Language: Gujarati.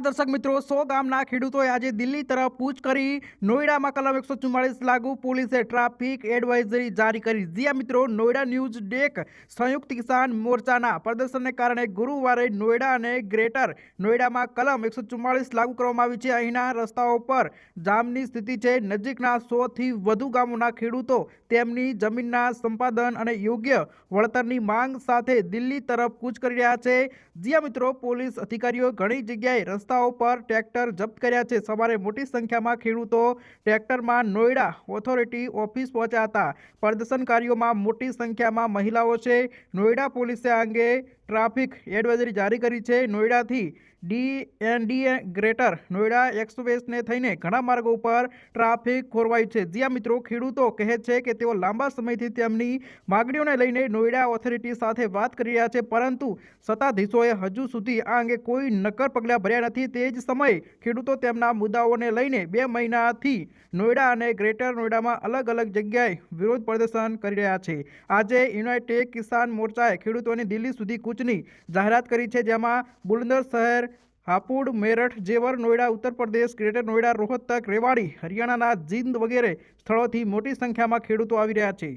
દર્શક મિત્રો 100 ગામના ખેડૂતોએ આજે દિલ્હી તરફ કૂચ કરી નોઈડામાં કલમ 144 લાગુ પોલીસે ટ્રાફિક એડવાઇઝરી જારી કરી। જી મિત્રો, નોઈડા ન્યૂઝ ડેક સંયુક્ત કિસાન મોરચાના પ્રદર્શનને કારણે ગુરુવારે નોઈડા અને ગ્રેટર નોઈડામાં કલમ 144 લાગુ કરવામાં આવી છે। અહીંના રસ્તાઓ પર જામની સ્થિતિ છે। નજીકના 100 થી વધુ ગામોના ખેડૂતો તેમની જમીનના સંપાદન અને યોગ્ય વળતરની માંગ સાથે દિલ્હી તરફ કૂચ કરી રહ્યા છે। જી મિત્રો, પોલીસ અધિકારીઓ ઘણી જગ્યાએ રસ્તાઓ પર ટ્રેક્ટર જપ્ત કર્યા છે। સવારે મોટી સંખ્યામાં ખેડૂતો ટ્રેક્ટરમાં નોઈડા ઓથોરિટી ઓફિસ પહોંચ્યા હતા। પ્રદર્શનકારીઓમાં મોટી સંખ્યામાં મહિલાઓ છે। નોઈડા પોલીસે આ અંગે ટ્રાફિક એડવાઇઝરી જારી કરી છે। નોઈડાથી ડીએનડી ગ્રેટર નોઈડા એક્સપ્રેસને થઈને ઘણા માર્ગો ઉપર ટ્રાફિક ખોરવાયું છે। જ્યાં મિત્રો, ખેડૂતો કહે છે કે તેઓ લાંબા સમયથી તેમની માગણીઓને લઈને નોઈડા ઓથોરિટી સાથે વાત કરી રહ્યા છે, પરંતુ સત્તાધીશોએ હજુ સુધી આ અંગે કોઈ નક્કર પગલાં ભર્યા નથી। તે જ સમયે ખેડૂતો તેમના મુદ્દાઓને લઈને 2 મહિનાથી નોઈડા અને ગ્રેટર નોઈડામાં અલગ અલગ જગ્યાએ વિરોધ પ્રદર્શન કરી રહ્યા છે। આજે યુનાઇટેડ કિસાન મોરચાએ ખેડૂતોની દિલ્હી સુધી કૂચની જાહેરાત કરી છે, જેમાં બુલંદર શહેર, હાપુડ, મેરઠ, જેવર, નોઈડા ઉત્તર પ્રદેશ, ગ્રેટર નોઈડા, રોહતક, રેવાડી, હરિયાણાના જીંદ વગેરે સ્થળોથી મોટી સંખ્યામાં ખેડૂતો આવી રહ્યા છે।